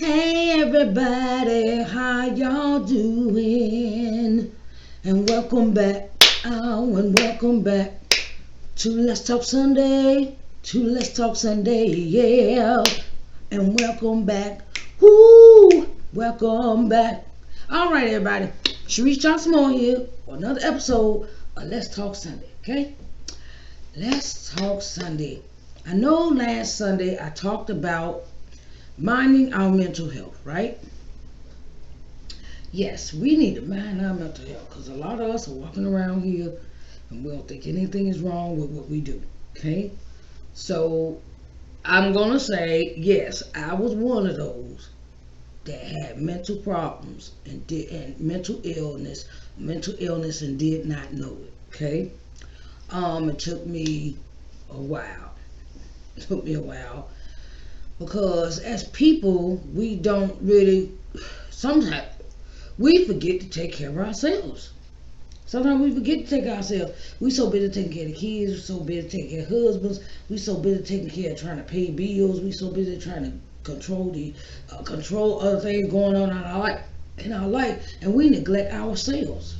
Hey everybody, how y'all doing? And welcome back, and welcome back to Let's Talk Sunday, yeah. And welcome back, whoo, welcome back. All right, everybody, Sharice Johnson Moore here for another episode of Let's Talk Sunday, okay? Let's Talk Sunday. I know last Sunday I talked about minding our mental health, right? Yes, we need to mind our mental health because a lot of us are walking around here and we don't think anything is wrong with what we do, okay? So I'm going to say, yes, I was one of those that had mental problems and mental illness and did not know it, okay? It took me a while. Because as people, we don't really, sometimes we forget to take care of ourselves. Sometimes we forget to take care of ourselves. We so busy taking care of the kids, we so busy taking care of husbands, we so busy taking care of trying to pay bills, we so busy trying to control other things going on in our life, and we neglect ourselves.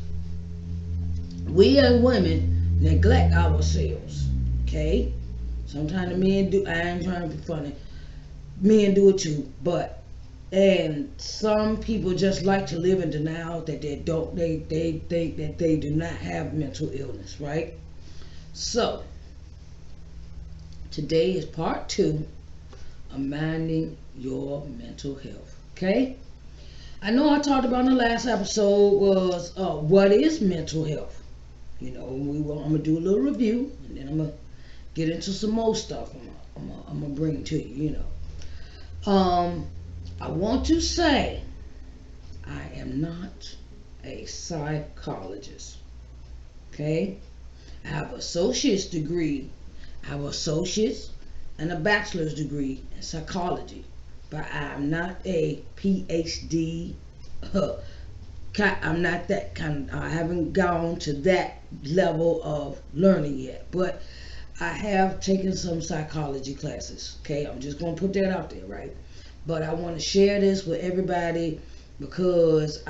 We as women neglect ourselves, okay? Sometimes the men do. I ain't trying to be funny. Men do it too, and some people just like to live in denial that they think that they do not have mental illness, right? So today is part 2 of minding your mental health, okay? I know I talked about in the last episode was what is mental health. You know, I'm gonna do a little review, and then I'm gonna get into some more stuff. I'm gonna bring to you, you know. I want to say I am not a psychologist. Okay? I have an associate's degree. I have an associate's and a bachelor's degree in psychology. But I'm not a PhD. I'm not that kind. I haven't gone to that level of learning yet. But I have taken some psychology classes. Okay, I'm just gonna put that out there, right? But I want to share this with everybody because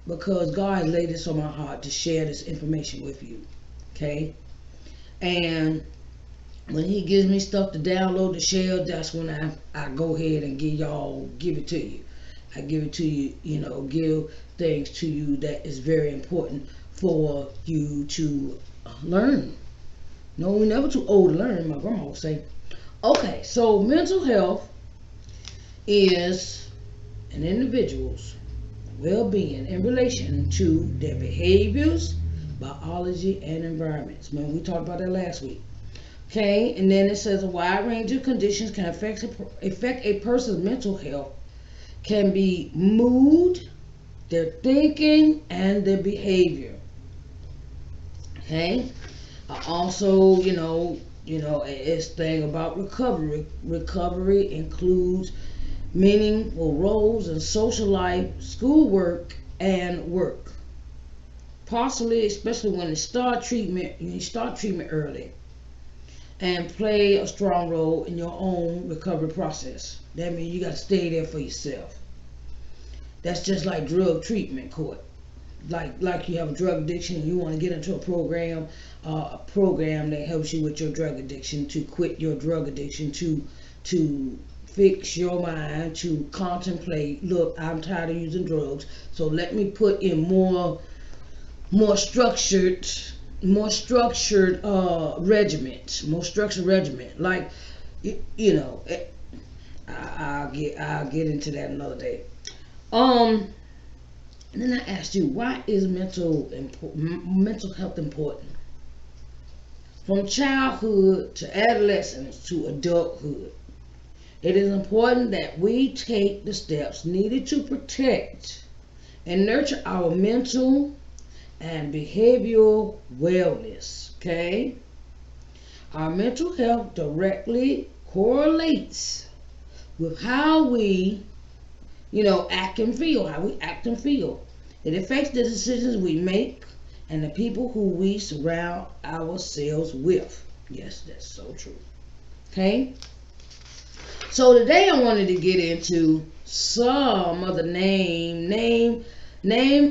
because God laid this on my heart to share this information with you. Okay, and when He gives me stuff to download to share, that's when I go ahead and give it to you. I give it to you, you know, give things to you that is very important for you to learn. No, we're never too old to learn, my grandma would say. Okay, so mental health is an individual's well-being in relation to their behaviors, biology, and environments. Man, we talked about that last week. Okay, and then it says a wide range of conditions can affect a person's mental health. Can be mood, their thinking, and their behavior. Okay. Also, you know, it's thing about recovery. Recovery includes meaningful roles in social life, schoolwork, and work. Possibly, especially when you start treatment early, and play a strong role in your own recovery process. That means you got to stay there for yourself. That's just like drug treatment court. Like you have a drug addiction and you want to get into a program that helps you with your drug addiction, to quit your drug addiction, to fix your mind, to contemplate, look, I'm tired of using drugs, so let me put in more structured regimen. Like, you know, I'll get into that another day. And then I asked you, why is mental health important? From childhood to adolescence to adulthood, it is important that we take the steps needed to protect and nurture our mental and behavioral wellness. Okay? Our mental health directly correlates with how we act and feel, how we act and feel. It affects the decisions we make and the people who we surround ourselves with. Yes, that's so true. Okay? So today I wanted to get into some of the name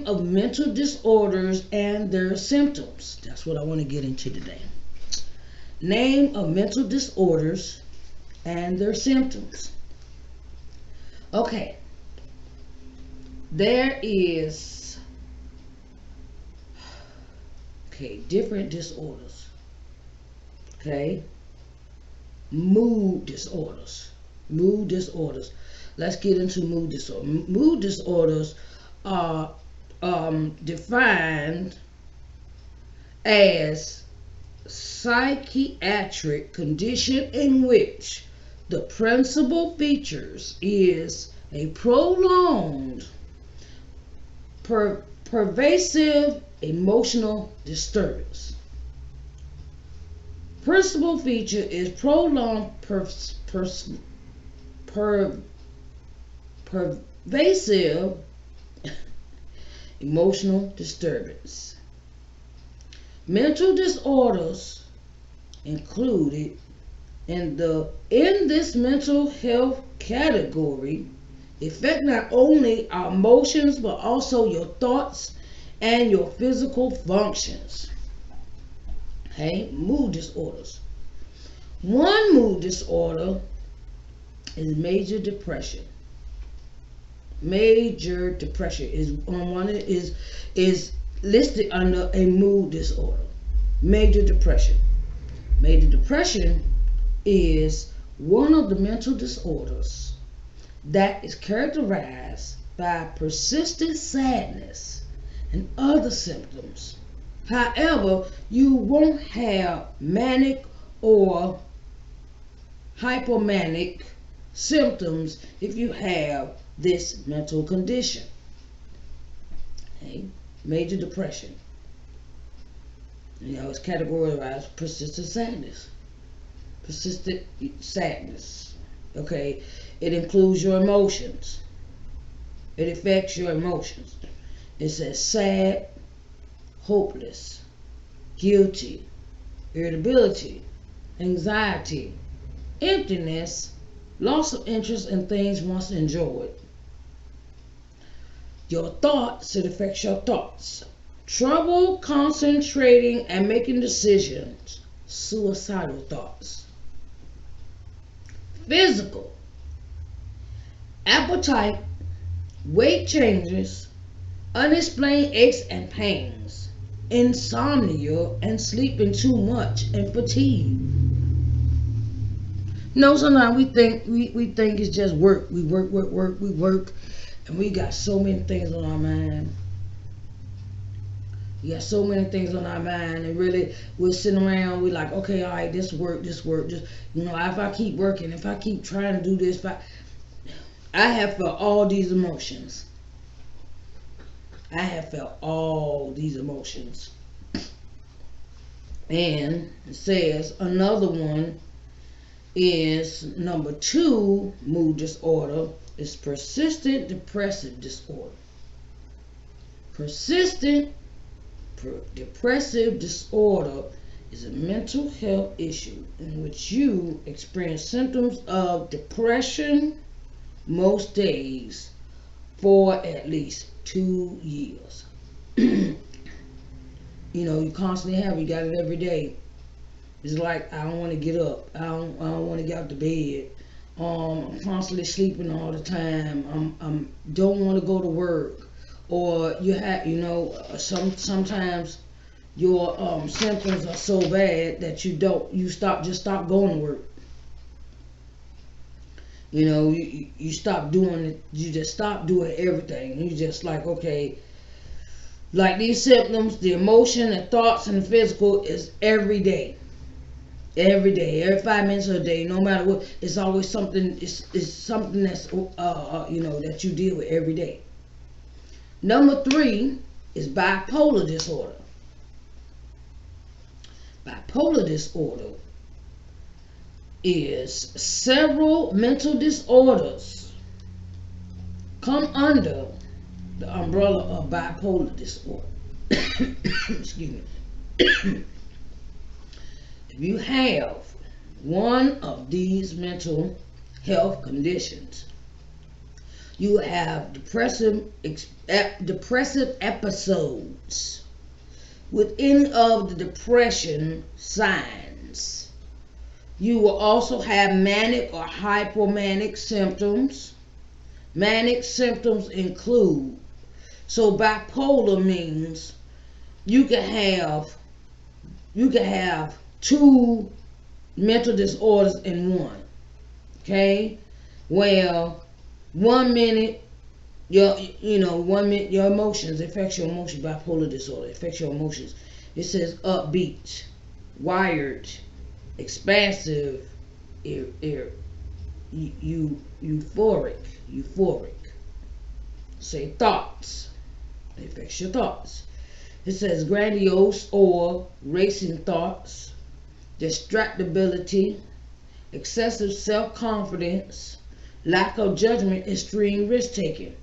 of mental disorders and their symptoms. That's what I want to get into today. Name of mental disorders and their symptoms. Okay. There is different disorders. Okay. Mood disorders. Mood disorders. Let's get into mood disorders. Mood disorders are defined as psychiatric condition in which the principal features is a prolonged, pervasive emotional disturbance. Principal feature is prolonged, pervasive emotional disturbance. Mental disorders included in this mental health category affect not only our emotions but also your thoughts and your physical functions. Okay, mood disorders. One mood disorder is major depression. Major depression is listed under a mood disorder. Major depression. Major depression is one of the mental disorders that is characterized by persistent sadness and other symptoms. However, you won't have manic or hypomanic symptoms if you have this mental condition. Okay. Major depression. It's categorized persistent sadness. Persistent sadness. Okay. It includes your emotions. It affects your emotions. It says sad, hopeless, guilty, irritability, anxiety, emptiness, loss of interest in things once enjoyed. Your thoughts, it affects your thoughts. Trouble concentrating and making decisions, suicidal thoughts. Physical, appetite, weight changes, unexplained aches and pains, insomnia and sleeping too much, and fatigue. Sometimes we think it's just work. We work, and we got so many things on our mind. We got so many things on our mind, and really we're sitting around. We're like, okay, all right, this work. Just if I keep working, if I keep trying to do this, I have felt all these emotions. I have felt all these emotions. And it says another one is number 2 mood disorder is persistent depressive disorder. Persistent depressive disorder is a mental health issue in which you experience symptoms of depression most days for at least 2 years. You constantly have, you got it every day. It's like, I don't want to get up. I don't want to get out the bed. I'm constantly sleeping all the time. I'm don't want to go to work. Or you have, sometimes your symptoms are so bad that you stop going to work. You stop doing it. You just stop doing everything. You just like, okay, like these symptoms, the emotion and thoughts and the physical is every day. Every day, every 5 minutes a day, no matter what, it's always something. It's something that's that you deal with every day. Number 3 is bipolar disorder. Bipolar disorder is several mental disorders come under the umbrella of bipolar disorder. Excuse me. If you have one of these mental health conditions. You have depressive episodes with any of the depression signs. You will also have manic or hypomanic symptoms. Manic symptoms include, so bipolar means you can have two mental disorders in one. Okay? Well, 1 minute your emotions affects your emotions. Bipolar disorder affects your emotions. It says upbeat, wired, expansive, euphoric. Say thoughts. It affects your thoughts. It says grandiose or racing thoughts, distractibility, excessive self-confidence, lack of judgment, extreme risk-taking.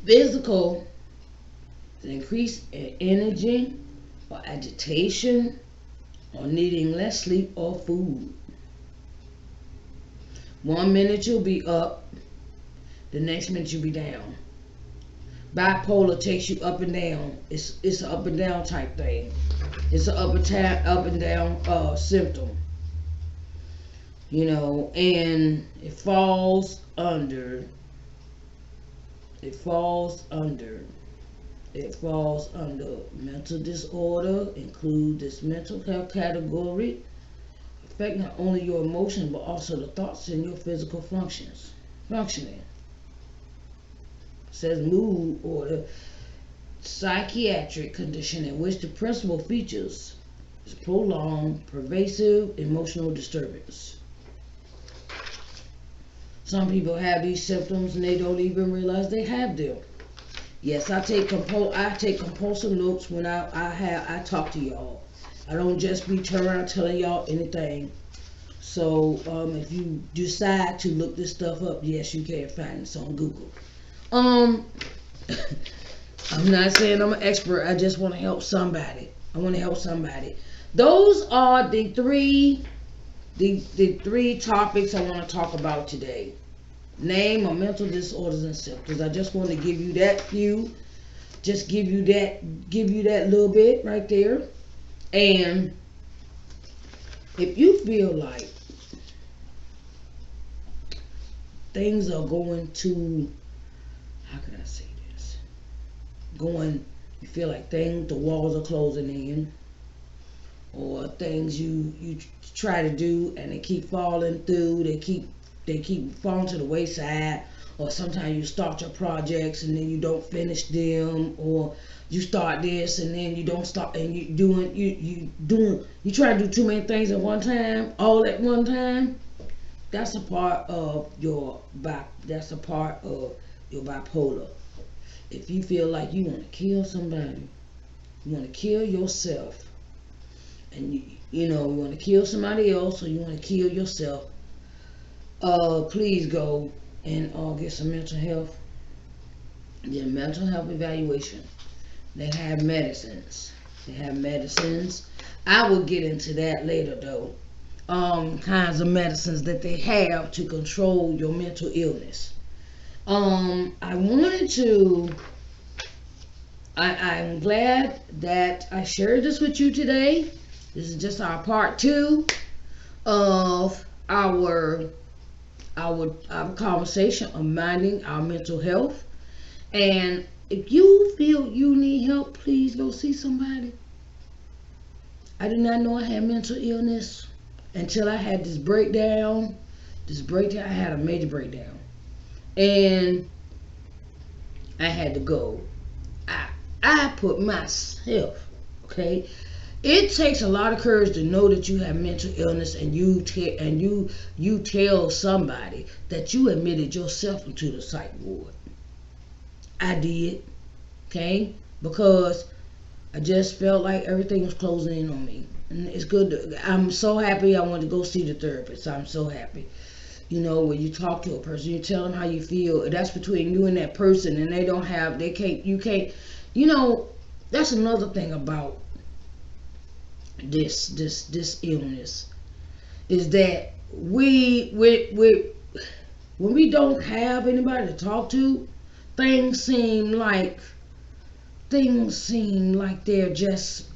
Physical, increase in energy or agitation or needing less sleep or food. 1 minute you'll be up, the next minute you'll be down. Bipolar takes you up and down. It's an up and down type thing. It's an up and down symptom. And it falls under mental disorder. Include this mental health category. Affect not only your emotions but also the thoughts and your physical functioning. It says mood or psychiatric condition in which the principal features is prolonged, pervasive emotional disturbance. Some people have these symptoms and they don't even realize they have them. Yes, I take compulsive notes when I talk to y'all. I don't just be turning around telling y'all anything. So if you decide to look this stuff up, yes, you can find it on Google. I'm not saying I'm an expert. I just want to help somebody. Those are the three topics I want to talk about today. Name of mental disorders and symptoms. I just want to give you that few. Just give you that little bit right there. And if you feel like things are going to, how can I say this? You feel like the walls are closing in, or things you try to do and they keep falling through, they keep falling to the wayside, or sometimes you start your projects and then you don't finish them, or you start this and then you don't start, and you try to do too many things at one time, all at one time. That's a part of your bipolar. If you feel like you want to kill somebody, you want to kill yourself, and you want to kill somebody else, or you want to kill yourself, please go and get some mental health. Get a mental health evaluation. They have medicines. I will get into that later though. Kinds of medicines that they have to control your mental illness. I'm glad that I shared this with you today. This is just our part 2 of our conversation on minding our mental health. And if you feel you need help, please go see somebody. I did not know I had mental illness until I had this breakdown. I had a major breakdown. And I had to go. I put myself, okay? It takes a lot of courage to know that you have mental illness, and you tell somebody that you admitted yourself into the psych ward. I did, okay? Because I just felt like everything was closing in on me. And it's good. I'm so happy I went to go see the therapist. I'm so happy. When you talk to a person, you tell them how you feel. That's between you and that person, and you can't. That's another thing about this illness is that when we don't have anybody to talk to, things seem like they're just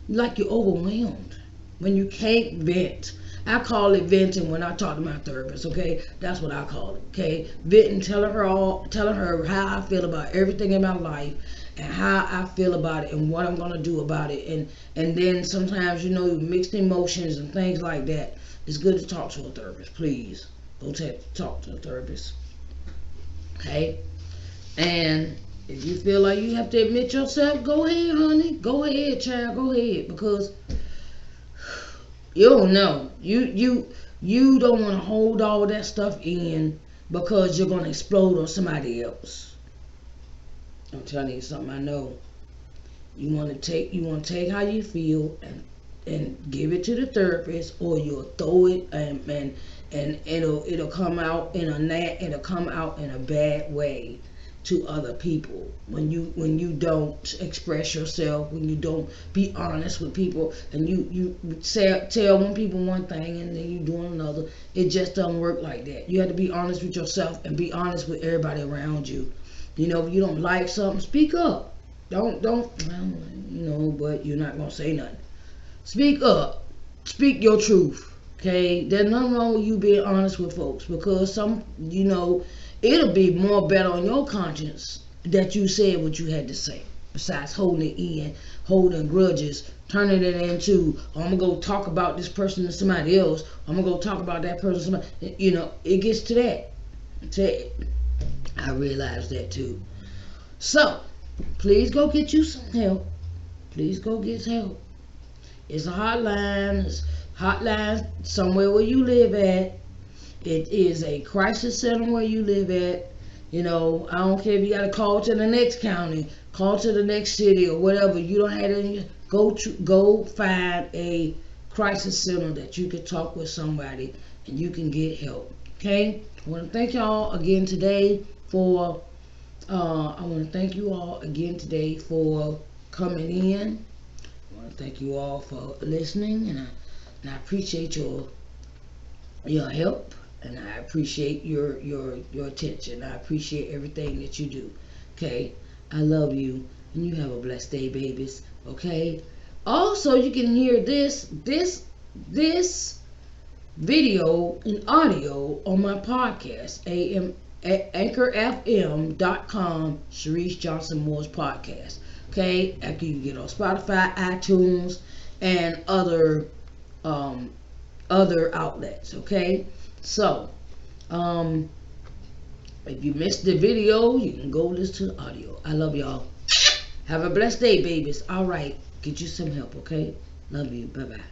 like you're overwhelmed when you can't vent. I call it venting when I talk to my therapist, okay? That's what I call it, okay? Venting, telling her how I feel about everything in my life and how I feel about it and what I'm gonna do about it. And then sometimes, mixed emotions and things like that. It's good to talk to a therapist, please. Go talk to a therapist, okay? And if you feel like you have to admit yourself, go ahead, honey. Go ahead, child. Go ahead, because you don't know. You don't want to hold all that stuff in because you're gonna explode on somebody else. I'm telling you something I know. You want to take how you feel and give it to the therapist, or you'll throw it and it'll come out in a bad way to other people when you don't express yourself, when you don't be honest with people, and you tell one people one thing and then you doing another. It just doesn't work like that. You have to be honest with yourself and be honest with everybody around you. If you don't like something, speak up. Don't but you're not gonna say nothing. Speak up. Speak your truth. Okay? There's nothing wrong with you being honest with folks, because it'll be more better on your conscience that you said what you had to say. Besides holding it in, holding grudges, turning it into, I'm gonna go talk about this person to somebody else. I'm gonna go talk about that person to somebody. It gets to that. I realize that too. So, please go get you some help. Please go get help. It's a hotline. It's hotline somewhere where you live at. It is a crisis center where you live at. I don't care if you got to call to the next county, call to the next city, or whatever. You don't have any. Go find a crisis center that you can talk with somebody and you can get help. Okay. I want to thank y'all again today for. I want to thank you all again today for coming in. I want to thank you all for listening, and I appreciate your help. And I appreciate your attention. I appreciate everything that you do. Okay? I love you. And you have a blessed day, babies. Okay? Also, you can hear this video and audio on my podcast, anchorfm.com, Sharice Johnson Moore's podcast. Okay? After you get on Spotify, iTunes, and other outlets. Okay? So, if you missed the video, you can go listen to the audio. I love y'all. Have a blessed day, babies. All right. Get you some help, okay? Love you. Bye-bye.